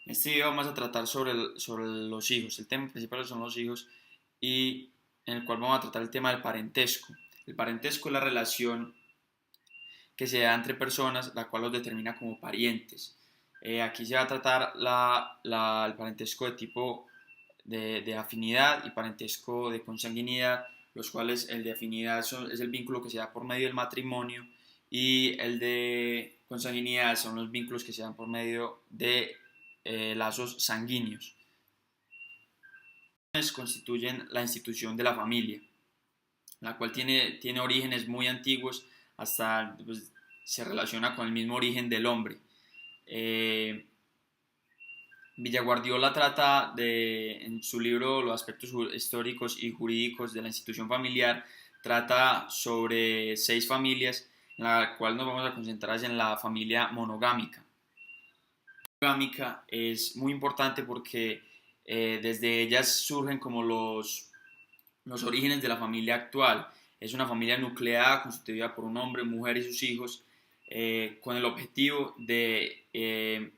En este video vamos a tratar sobre los hijos. El tema principal son los hijos y en el cual vamos a tratar el tema del parentesco. El parentesco es la relación que se da entre personas, la cual los determina como parientes. Aquí se va a tratar el parentesco de tipo de afinidad y parentesco de consanguinidad, los cuales el de afinidad es el vínculo que se da por medio del matrimonio y el de consanguinidad son los vínculos que se dan por medio de lazos sanguíneos. Constituyen la institución de la familia, la cual tiene orígenes muy antiguos, hasta pues, se relaciona con el mismo origen del hombre. Villaguardiola trata en su libro Los aspectos históricos y jurídicos de la institución familiar, trata sobre 6 familias, en la cual nos vamos a concentrar en la familia monogámica. La monogámica es muy importante porque desde ellas surgen como los orígenes de la familia actual. Es una familia nucleada constituida por un hombre, mujer y sus hijos, con el objetivo de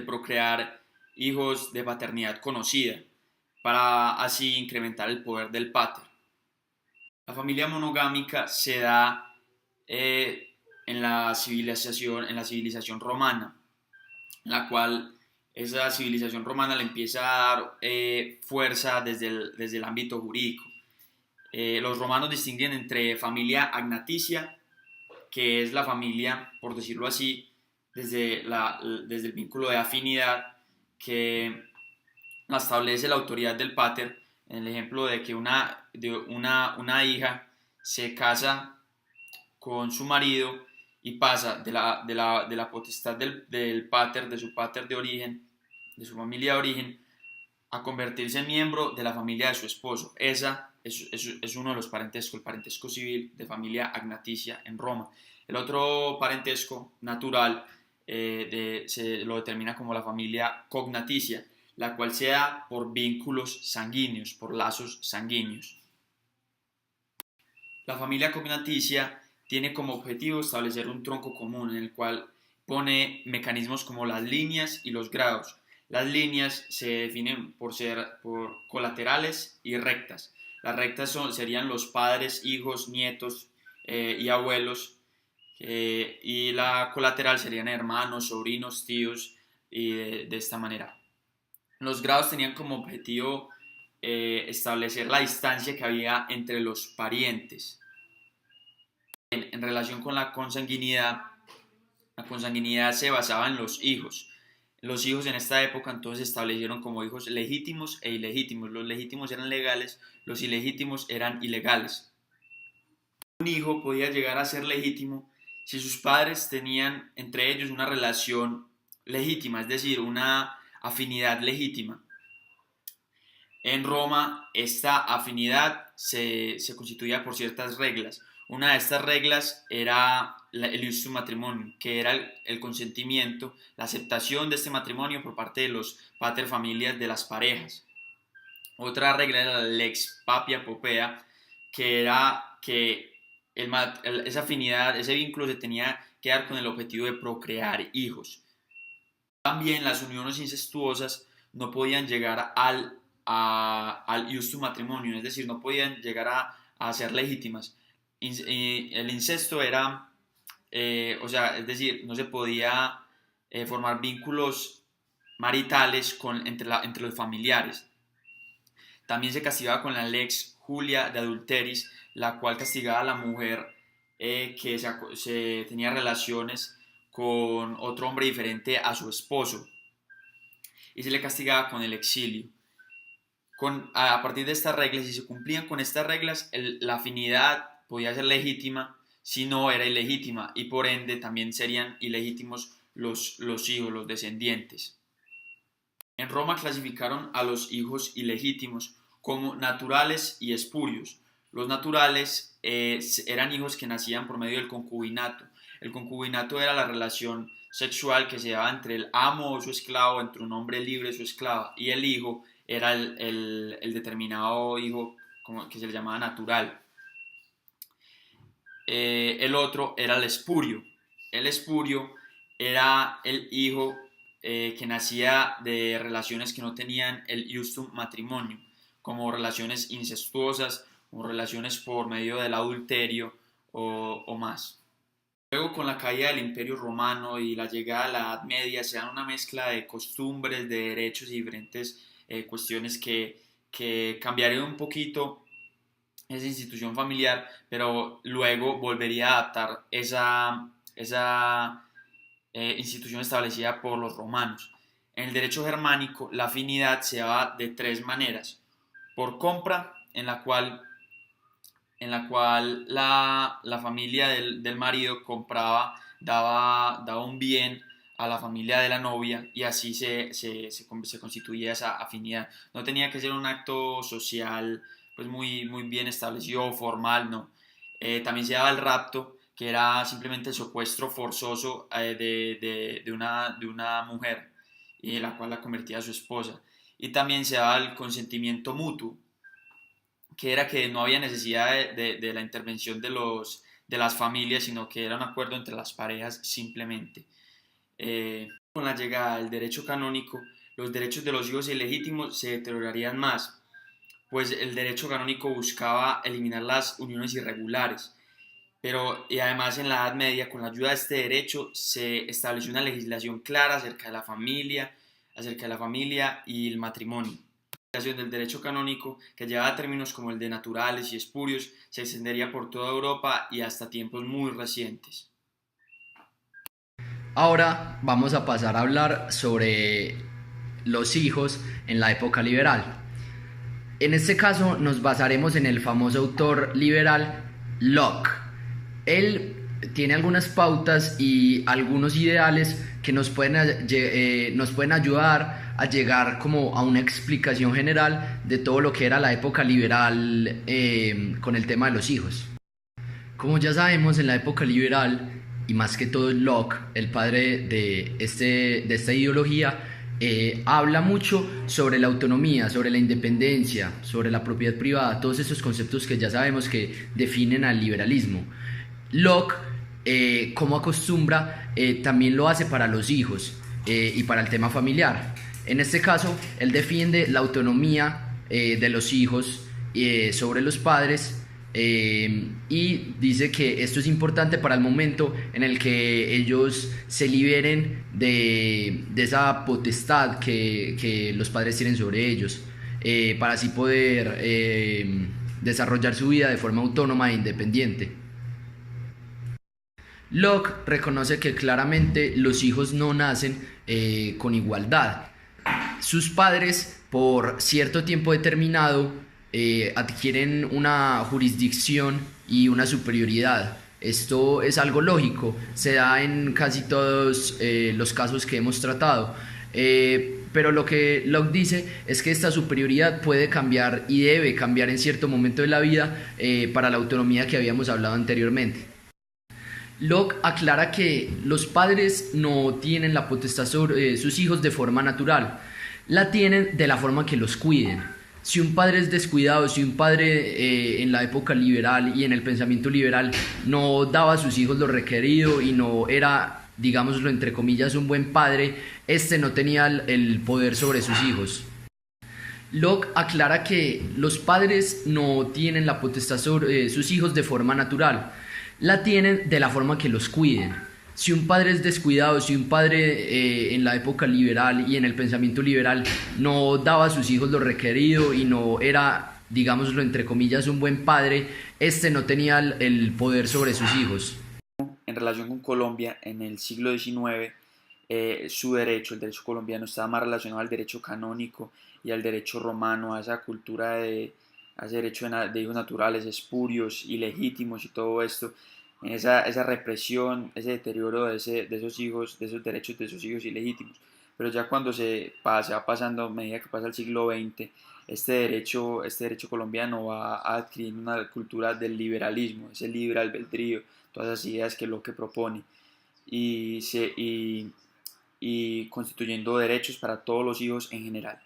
procrear hijos de paternidad conocida, para así incrementar el poder del pater. La familia monogámica se da en la civilización romana, la cual esa civilización romana le empieza a dar fuerza desde el ámbito jurídico. Los romanos distinguen entre familia agnaticia, que es la familia, por decirlo así, desde el vínculo de afinidad, que establece la autoridad del pater, en el ejemplo de que una hija se casa con su marido y pasa de la potestad del pater, de su pater de origen, de su familia de origen, a convertirse en miembro de la familia de su esposo. Esa es uno de los parentescos, el parentesco civil de familia agnaticia en Roma. El otro parentesco natural se lo determina como la familia cognaticia, la cual se da por vínculos sanguíneos, por lazos sanguíneos. La familia cognaticia tiene como objetivo establecer un tronco común en el cual pone mecanismos como las líneas y los grados. Las líneas se definen por colaterales y rectas. Las rectas serían los padres, hijos, nietos y abuelos, y la colateral serían hermanos, sobrinos, tíos, y de esta manera. Los grados tenían como objetivo establecer la distancia que había entre los parientes. En relación con la consanguinidad se basaba en los hijos. Los hijos en esta época entonces se establecieron como hijos legítimos e ilegítimos. Los legítimos eran legales, los ilegítimos eran ilegales. Un hijo podía llegar a ser legítimo si sus padres tenían entre ellos una relación legítima, es decir, una afinidad legítima. En Roma esta afinidad se constituía por ciertas reglas. Una de estas reglas era el iustum matrimonium, que era el consentimiento, la aceptación de este matrimonio por parte de los pater familias de las parejas. Otra regla era la lex papia popea, que era que esa afinidad, ese vínculo se tenía que dar con el objetivo de procrear hijos. También las uniones incestuosas no podían llegar al iustum matrimonio, es decir, no podían llegar a ser legítimas. El incesto era, es decir, no se podía formar vínculos maritales entre los familiares. También se castigaba con la lex Julia de adulteris, la cual castigaba a la mujer que se tenía relaciones con otro hombre diferente a su esposo, y se le castigaba con el exilio. A partir de estas reglas, si se cumplían con estas reglas, la afinidad podía ser legítima, si no era ilegítima, y por ende también serían ilegítimos los hijos, los descendientes. En Roma clasificaron a los hijos ilegítimos como naturales y espurios. Los naturales eran hijos que nacían por medio del concubinato. El concubinato era la relación sexual que se daba entre el amo o su esclavo, entre un hombre libre y su esclava, y el hijo era el determinado hijo que se le llamaba natural. El otro era el espurio. El espurio era el hijo que nacía de relaciones que no tenían el justum matrimonium, como relaciones incestuosas o relaciones por medio del adulterio o más. Luego, con la caída del Imperio Romano y la llegada a la Edad Media, se dan una mezcla de costumbres, de derechos y diferentes cuestiones que cambiarían un poquito esa institución familiar, pero luego volvería a adaptar esa institución establecida por los romanos. En el derecho germánico, la afinidad se daba de tres maneras: por compra, en la cual la familia del marido compraba, daba un bien a la familia de la novia, y así se constituía esa afinidad. No tenía que ser un acto social pues muy bien establecido o formal, no. También se daba el rapto, que era simplemente el secuestro forzoso de una mujer, y la cual la convertía a su esposa. Y también se daba el consentimiento mutuo, que era que no había necesidad de la intervención de las familias, sino que era un acuerdo entre las parejas simplemente. Con la llegada del derecho canónico, los derechos de los hijos ilegítimos se deteriorarían más, pues el derecho canónico buscaba eliminar las uniones irregulares. Y además, en la Edad Media, con la ayuda de este derecho, se estableció una legislación clara acerca de la familia y el matrimonio. La aplicación del derecho canónico, que llevaba términos como el de naturales y espurios, se extendería por toda Europa y hasta tiempos muy recientes. Ahora vamos a pasar a hablar sobre los hijos en la época liberal. En este caso nos basaremos en el famoso autor liberal Locke. Él tiene algunas pautas y algunos ideales que nos pueden ayudar a llegar como a una explicación general de todo lo que era la época liberal con el tema de los hijos. Como ya sabemos, en la época liberal, y más que todo Locke, el padre de esta ideología, habla mucho sobre la autonomía, sobre la independencia, sobre la propiedad privada, todos esos conceptos que ya sabemos que definen al liberalismo. Locke, como acostumbra, también lo hace para los hijos y para el tema familiar. En este caso, él defiende la autonomía de los hijos sobre los padres, y dice que esto es importante para el momento en el que ellos se liberen de esa potestad que los padres tienen sobre ellos, para así poder desarrollar su vida de forma autónoma e independiente. Locke reconoce que claramente los hijos no nacen con igualdad. Sus padres, por cierto tiempo determinado, adquieren una jurisdicción y una superioridad. Esto es algo lógico, se da en casi todos los casos que hemos tratado. Pero lo que Locke dice es que esta superioridad puede cambiar y debe cambiar en cierto momento de la vida, para la autonomía que habíamos hablado anteriormente. Locke aclara que los padres no tienen la potestad sobre sus hijos de forma natural, la tienen de la forma que los cuiden. Si un padre es descuidado, si un padre en la época liberal y en el pensamiento liberal no daba a sus hijos lo requerido y no era, digámoslo entre comillas, un buen padre, este no tenía el poder sobre sus hijos. Locke aclara que los padres no tienen la potestad sobre sus hijos de forma natural, la tienen de la forma que los cuiden. Si un padre es descuidado, si un padre en la época liberal y en el pensamiento liberal no daba a sus hijos lo requerido y no era, digámoslo entre comillas, un buen padre, este no tenía el poder sobre sus hijos. En relación con Colombia, en el siglo XIX, el derecho colombiano, estaba más relacionado al derecho canónico y al derecho romano, a esa cultura a ese derecho de hijos naturales, espurios, ilegítimos y todo esto, esa represión, ese deterioro de esos hijos, de esos derechos de esos hijos ilegítimos. Pero ya cuando se va pasando, a medida que pasa el siglo XX, este derecho colombiano va a adquirir una cultura del liberalismo, ese libre albedrío, todas esas ideas que lo que propone, y constituyendo derechos para todos los hijos en general.